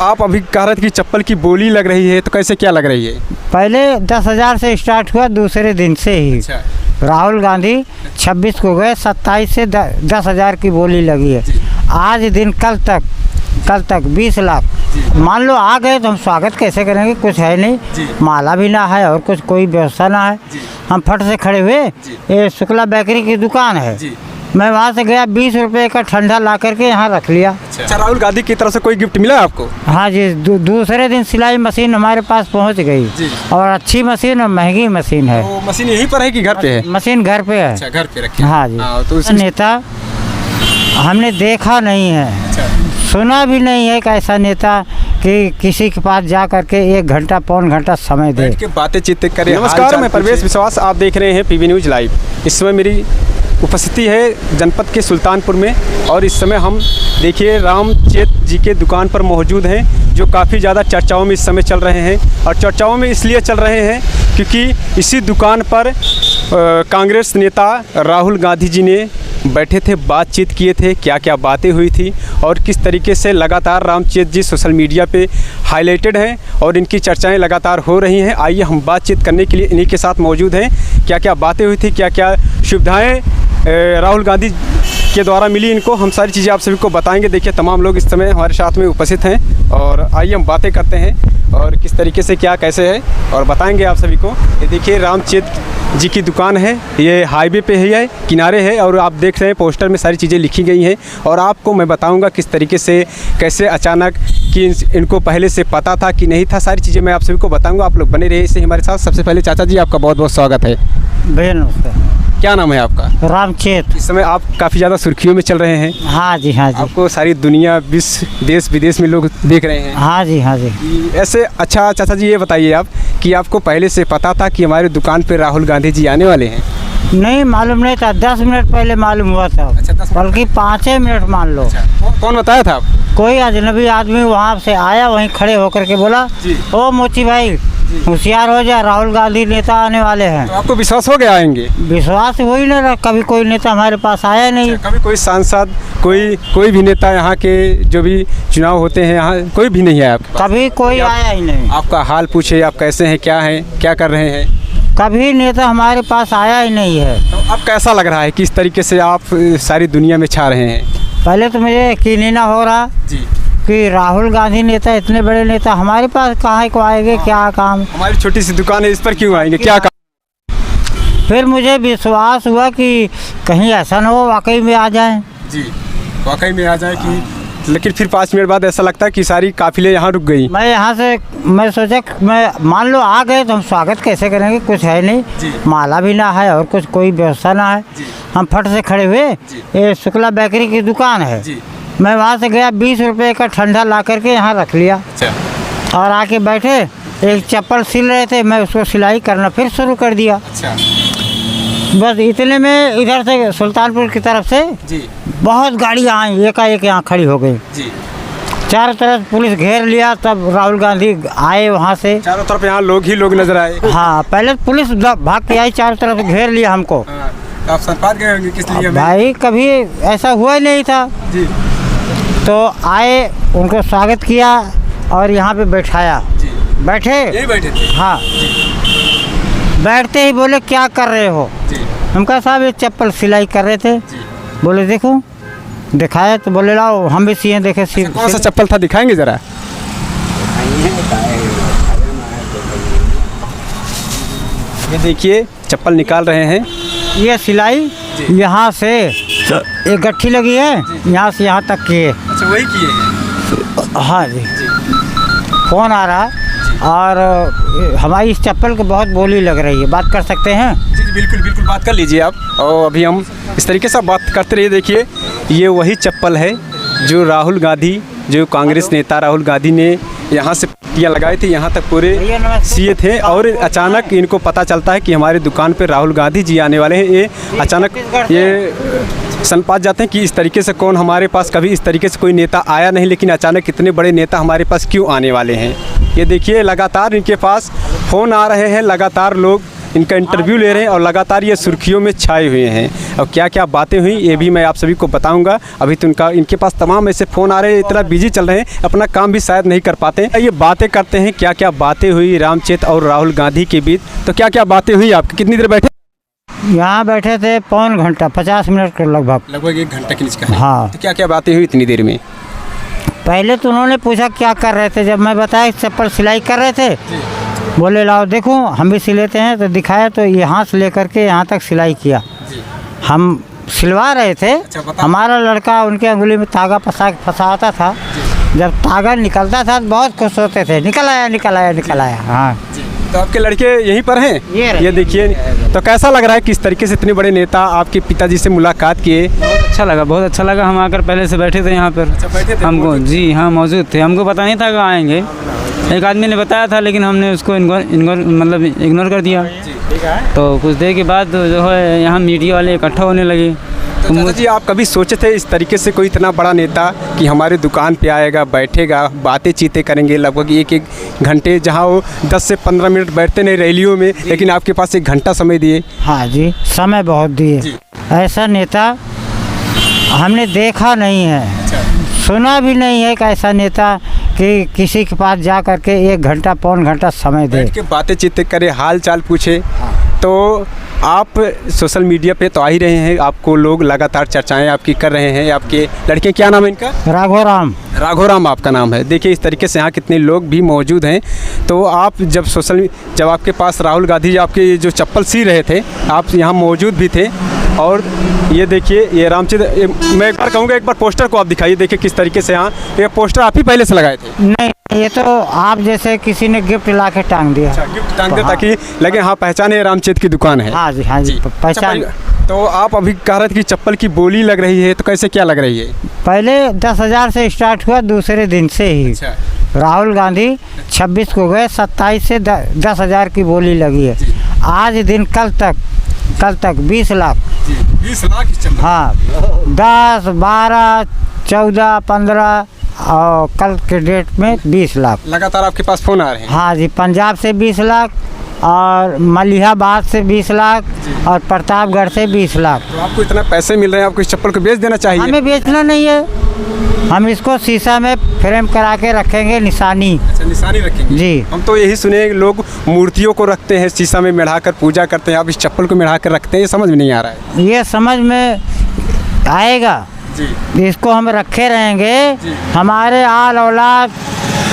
आप अभी कह रहे थे कि चप्पल की बोली लग रही है, तो कैसे क्या लग रही है? पहले 10,000 से स्टार्ट हुआ, दूसरे दिन से ही अच्छा। राहुल गांधी 26 को गए, 27 से 10,000 की बोली लगी है। आज दिन कल तक 20 लाख मान लो आ गए तो हम स्वागत कैसे करेंगे? कुछ है नहीं, माला भी ना है और कुछ कोई व्यवस्था ना है। हम फट से खड़े हुए, ये शुक्ला बेकरी की दुकान है, मैं वहाँ से गया 20 रुपए का ठंडा ला करके यहाँ रख लिया। अच्छा, राहुल गांधी की तरफ से कोई गिफ्ट मिला आपको? हाँ जी, दूसरे दिन सिलाई मशीन हमारे पास पहुँच गई और अच्छी मशीन और महंगी मशीन है। वो मशीन यहीं पर है कि घर पे है? मशीन घर पे है। अच्छा, घर पे रखी है। हाँ जी। तो नेता हमने देखा नहीं है, सुना भी नहीं है कि ऐसा नेता कि किसी के पास जा करके 1 घंटा पौन घंटा समय दे के बातें चित करें। नमस्कार, मैं परवेश विश्वास, आप देख रहे हैं पीवी न्यूज़ लाइव। इस समय मेरी उपस्थिति है जनपद के सुल्तानपुर में और इस समय हम देखिए रामचेत जी के दुकान पर मौजूद हैं, जो काफ़ी ज़्यादा चर्चाओं में इस समय चल रहे हैं। और चर्चाओं में इसलिए चल रहे हैं क्योंकि इसी दुकान पर कांग्रेस नेता राहुल गांधी जी ने बैठे थे, बातचीत किए थे, क्या क्या बातें हुई थी और किस तरीके से लगातार रामचेत जी सोशल मीडिया पे हाईलाइटेड हैं और इनकी चर्चाएं लगातार हो रही हैं। आइए हम बातचीत करने के लिए इन्हीं के साथ मौजूद हैं। क्या क्या बातें हुई थी, क्या क्या सुविधाएं राहुल गांधी के द्वारा मिली इनको, हम सारी चीज़ें आप सभी को बताएंगे। देखिए तमाम लोग इस समय हमारे साथ में उपस्थित हैं और आइए हम बातें करते हैं और किस तरीके से क्या कैसे है और बताएंगे आप सभी को। ये देखिए रामचेत जी की दुकान है, ये हाईवे पे है, किनारे है और आप देख रहे हैं पोस्टर में सारी चीज़ें लिखी गई हैं और आपको मैं बताऊंगा किस तरीके से कैसे अचानक कि इनको पहले से पता था कि नहीं था, सारी चीज़ें मैं आप सभी को बताऊंगा। आप लोग बने रहिए इससे हमारे साथ। सबसे पहले चाचा जी आपका बहुत बहुत स्वागत है। भैया नमस्कार। क्या नाम है आपका? रामचेत। इस समय आप काफ़ी ज़्यादा सुर्खियों में चल रहे हैं। हाँ जी, हाँ जी। आपको सारी दुनिया देश विदेश में लोग देख रहे हैं। हाँ जी, हाँ जी। ऐसे अच्छा चाचा जी ये बताइए आप कि आपको पहले से पता था कि हमारी दुकान पे राहुल गांधी जी आने वाले हैं? नहीं मालूम नहीं था, 10 मिनट पहले मालूम हुआ था। अच्छा, 10 बल्कि 5 मिनट मान लो। अच्छा, कौन बताया था आपको? कोई अजनबी आदमी वहाँ से आया, वहीं खड़े होकर के बोला, ओ मोची भाई होशियार हो जा, राहुल गांधी नेता आने वाले हैं। तो आपको विश्वास हो गया आएंगे? विश्वास हो ही नहीं रहा, कभी कोई नेता हमारे पास आया नहीं। कभी कोई सांसद कोई भी नेता यहाँ के जो भी चुनाव होते हैं यहाँ कोई भी नहीं है आपके पास? कभी कोई आया ही नहीं। आपका हाल पूछे, आप कैसे हैं, क्या हैं, क्या कर रहे हैं? कभी नेता हमारे पास आया ही नहीं है। तो अब कैसा लग रहा है, किस तरीके से आप सारी दुनिया में छा रहे हैं? पहले तो मुझे यकीन ही ना हो रहा कि राहुल गांधी नेता, इतने बड़े नेता हमारे पास कहाँ को आएंगे, क्या काम? हमारी छोटी सी दुकान है, इस पर क्यों आएंगे, क्या काम? फिर मुझे विश्वास हुआ कि कहीं ऐसा ना हो वाकई में आ जाए। जी, वाकई में आ जाए कि, लेकिन फिर 5 मिनट बाद ऐसा लगता है कि सारी काफिले यहाँ रुक गई। मैं सोचा मैं मान लो आ गए तो हम स्वागत कैसे करेंगे? कुछ है नहीं, माला भी ना है और कुछ कोई व्यवस्था ना है। हम फट से खड़े हुए, ये शुक्ला बेकरी की दुकान है, मैं वहाँ से गया 20 रुपए का ठंडा ला करके यहाँ रख लिया। अच्छा। और आके बैठे, एक चप्पल सिल रहे थे, मैं उसको सिलाई करना फिर शुरू कर दिया। अच्छा। बस इतने में इधर से सुल्तानपुर की तरफ से बहुत गाड़ियाँ आई, एकाएक यहाँ खड़ी हो गई। चारों तरफ पुलिस घेर लिया, तब राहुल गांधी आए वहाँ से। चारों तरफ यहाँ लोग ही लोग नजर आए? हाँ, पहले पुलिस भाग के आई, चारों तरफ घेर लिया हमको। आप संपाद गए होंगे किस लिए? भाई कभी ऐसा हुआ ही नहीं था। जी। तो आए, उनको स्वागत किया और यहाँ पे बैठाया। बैठे? यही बैठे थे? हाँ। बैठते ही बोले क्या कर रहे हो? हम कहा साहब ये चप्पल सिलाई कर रहे थे। बोले देखो, दिखाया तो बोले लाओ हम भी सिए देखे। कौन सा चप्पल था, दिखाएंगे जरा? ये देखिए चप्पल निकाल रहे हैं। ये सिलाई यहाँ से एक गट्ठी लगी है, यहाँ से यहाँ तक की है। अच्छा, वही किए हैं? हाँ जी। फ़ोन आ रहा और हमारी इस चप्पल को बहुत बोली लग रही है, बात कर सकते हैं? जी बिल्कुल बिल्कुल, बात कर लीजिए आप। और अभी हम इस तरीके से बात करते रहिए। देखिए ये वही चप्पल है जो राहुल गांधी, जो कांग्रेस नेता राहुल गांधी ने यहाँ से पट्टियाँ लगाई थी, यहाँ तक पूरे सिए थे और अचानक इनको पता चलता है कि हमारी दुकान पे राहुल गांधी जी आने वाले हैं। ये अचानक ये सनपात जाते हैं कि इस तरीके से कौन हमारे पास, कभी इस तरीके से कोई नेता आया नहीं, लेकिन अचानक इतने बड़े नेता हमारे पास क्यों आने वाले हैं। ये देखिए लगातार इनके पास फ़ोन आ रहे हैं, लगातार लोग इनका इंटरव्यू ले रहे हैं और लगातार ये सुर्खियों में छाए हुए हैं। और क्या क्या बातें हुई ये भी मैं आप सभी को बताऊंगा। अभी तो इनके पास तमाम ऐसे फ़ोन आ रहे हैं, इतना बिजी चल रहे हैं, अपना काम भी शायद नहीं कर पाते हैं। ये बातें करते हैं क्या क्या बातें हुई रामचेत और राहुल गांधी के बीच। तो क्या क्या बातें हुई आपकी, कितनी देर बैठे? यहाँ बैठे थे पौन घंटा 50 मिनट के लगभग 1 घंटा के नीचे। हाँ। तो क्या क्या बातें हुई इतनी देर में? पहले तो उन्होंने पूछा क्या कर रहे थे, जब मैं बताया चप्पल सिलाई कर रहे थे, बोले लाओ देखो हम भी सिलेते हैं, तो दिखाया तो यहाँ से लेकर के यहाँ तक सिलाई किया। हम सिलवा रहे थे, हमारा लड़का उनके अंगुली में धागा फंसाता था, जब धागा निकलता था तो बहुत खुश होते थे, निकल आया निकल आया निकल आया। हाँ। तो आपके लड़के यहीं पर हैं? ये देखिए। तो कैसा लग रहा है किस तरीके से इतने बड़े नेता आपके पिताजी से मुलाकात किए? बहुत अच्छा लगा। हम आकर पहले से बैठे थे यहाँ पर। बैठे थे हमको जी हाँ मौजूद थे, हमको पता नहीं था कि आएंगे। एक आदमी ने बताया था लेकिन हमने उसको इग्नोर कर दिया। तो कुछ देर के बाद जो है यहाँ मीडिया वाले इकट्ठा होने लगे। तो चाचा जी आप कभी सोचे थे इस तरीके से कोई इतना बड़ा नेता कि हमारे दुकान पे आएगा, बैठेगा, बातें चीतें करेंगे लगभग 1 घंटे, जहां वो 10 से 15 मिनट बैठते नहीं रैलियों में, लेकिन आपके पास 1 घंटा समय दिए? हाँ जी, समय बहुत दिए। ऐसा नेता हमने देखा नहीं है, सुना भी नहीं है कि ऐसा नेता कि किसी के पास जा कर के 1 घंटा पौन घंटा समय दे के बातें चीतें करे, हाल चाल पूछे। तो आप सोशल मीडिया पे तो आ ही रहे हैं, आपको लोग लगातार चर्चाएं आपकी कर रहे हैं। आपके लड़के क्या नाम है इनका? राघोराम आपका नाम है। देखिए इस तरीके से यहाँ कितने लोग भी मौजूद हैं। तो आप जब आपके पास राहुल गांधी आपके जो चप्पल सी रहे थे, आप यहाँ मौजूद भी थे। और ये देखिए ये रामचेत, मैं एक बार कहूँगा एक बार पोस्टर को आप दिखाइए, देखिए किस तरीके से यहाँ ये पोस्टर आप ही पहले से लगाए थे? नहीं, ये तो आप जैसे किसी ने गिफ्ट ला के टांग दिया। अच्छा, गिफ्ट टांग दिया ताकि लगे हाँ पहचाने रामचेत की दुकान है। हाँ जी हाँ जी, पहचान। तो आप अभी कह रहे थे कि चप्पल की बोली लग रही है, तो कैसे क्या लग रही है? पहले 10,000 से स्टार्ट हुआ, दूसरे दिन से ही। अच्छा। राहुल गांधी 26 को गए, 27 से 10,000 की बोली लगी है। आज दिन कल तक 20 लाख। 20 लाख? हाँ, 10, 12, 14, 15 और कल के डेट में 20 लाख। लगातार आपके पास फ़ोन आ रहे हैं? हाँ जी, पंजाब से 20 लाख और मलिहाबाद से 20 लाख और प्रतापगढ़ से 20 लाख। तो आपको इतना पैसे मिल रहे हैं, आपको इस चप्पल को बेच देना चाहिए। हमें बेचना नहीं है, हम इसको शीशा में फ्रेम करा के रखेंगे, निशानी। अच्छा, निशानी रखेंगे जी। हम तो यही सुने लोग मूर्तियों को रखते हैं शीशा में मढ़ा कर पूजा करते हैं, आप इस चप्पल को मढ़ा कर रखते हैं, ये समझ में नहीं आ रहा है। ये समझ में आएगा जी, इसको हम रखे रहेंगे। हमारे आल औलाद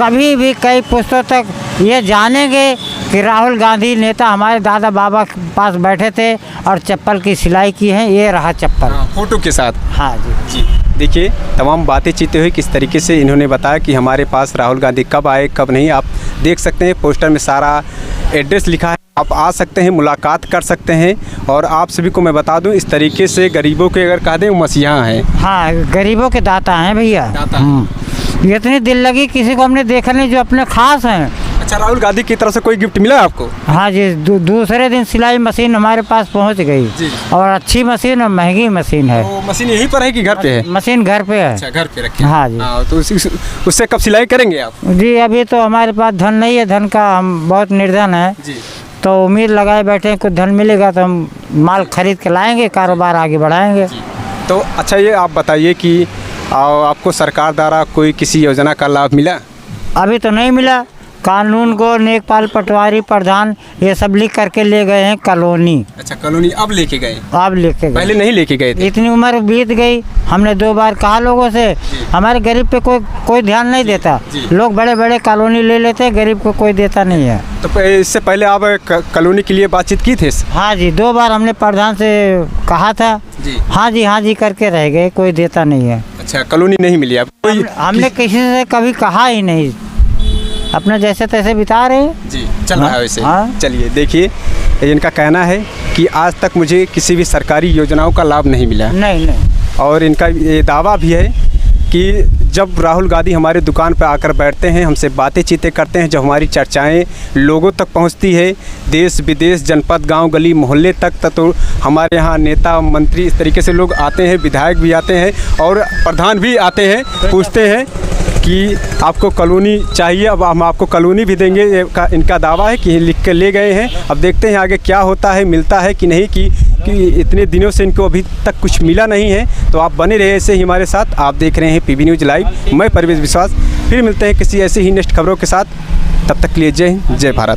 कभी भी कई पुस्तकों तक ये जानेंगे कि राहुल गांधी नेता हमारे दादा बाबा के पास बैठे थे और चप्पल की सिलाई की है, ये रहा चप्पल। फोटो के साथ। हाँ जी। देखिए तमाम बातें चीतें हुई किस तरीके से इन्होंने बताया कि हमारे पास राहुल गांधी कब आए कब नहीं। आप देख सकते हैं पोस्टर में सारा एड्रेस लिखा है, आप आ सकते हैं, मुलाकात कर सकते हैं। और आप सभी को मैं बता दूं इस तरीके से गरीबों के अगर कह दें वो मसीहा हैं। हाँ, गरीबों के दाता हैं भैया। इतनी दिल लगी किसी को हमने देखा नहीं जो अपने खास हैं। अच्छा, राहुल गांधी की तरफ से कोई गिफ्ट मिला आपको? हाँ जी, दूसरे दिन सिलाई मशीन हमारे पास पहुंच गई और अच्छी मशीन और महंगी मशीन है। तो मशीन यहीं पर है कि घर पे है? मशीन घर पे है। अच्छा, घर पे रखी? हाँ जी। तो उससे कब सिलाई करेंगे आप? जी अभी तो हमारे पास धन नहीं है, धन का हम बहुत निर्धन है जी। तो उम्मीद लगाए बैठे हैं कुछ धन मिलेगा तो हम माल खरीद के लाएंगे, कारोबार आगे बढ़ाएंगे। तो अच्छा ये आप बताइए कि आपको सरकार द्वारा कोई किसी योजना का लाभ मिला? अभी तो नहीं मिला। कानून को नेकपाल पटवारी प्रधान ये सब लिख करके ले गए हैं कॉलोनी। अच्छा, कॉलोनी अब लेके गए? अब लेके गए, पहले नहीं लेके गए थे। इतनी उम्र बीत गई, हमने 2 बार कहा लोगों से, हमारे गरीब पे कोई ध्यान नहीं देता। लोग बड़े बड़े कॉलोनी ले लेते हैं, गरीब को कोई देता नहीं है। तो इससे पहले आप कॉलोनी के लिए बातचीत की थी? हाँ जी, 2 बार हमने प्रधान से कहा था। हाँ जी करके रह गए, कोई देता नहीं है। अच्छा, कॉलोनी नहीं मिली आपको? हमने किसी से कभी कहा ही नहीं, अपने जैसे तैसे बिता रहे जी, चल रहा है वैसे। हाँ? चलिए देखिए, इनका कहना है कि आज तक मुझे किसी भी सरकारी योजनाओं का लाभ नहीं मिला। नहीं। और इनका ये दावा भी है कि जब राहुल गांधी हमारे दुकान पर आकर बैठते हैं, हमसे बातें चीतें करते हैं, जब हमारी चर्चाएं लोगों तक पहुंचती है, देश विदेश, जनपद, गांव, गली, मोहल्ले तक, तो हमारे यहाँ नेता मंत्री इस तरीके से लोग आते हैं, विधायक भी आते हैं और प्रधान भी आते हैं, पूछते हैं कि आपको कॉलोनी चाहिए। अब हम आपको कॉलोनी भी देंगे, इनका दावा है कि लिख के ले गए हैं। अब देखते हैं आगे क्या होता है, मिलता है कि नहीं, कि इतने दिनों से इनको अभी तक कुछ मिला नहीं है। तो आप बने रहे ऐसे ही हमारे साथ। आप देख रहे हैं पीबी न्यूज़ लाइव। मैं परवेज़ विश्वास। फिर मिलते हैं किसी ऐसी ही नेक्स्ट खबरों के साथ। तब तक के लिए जय हिंद, जय भारत।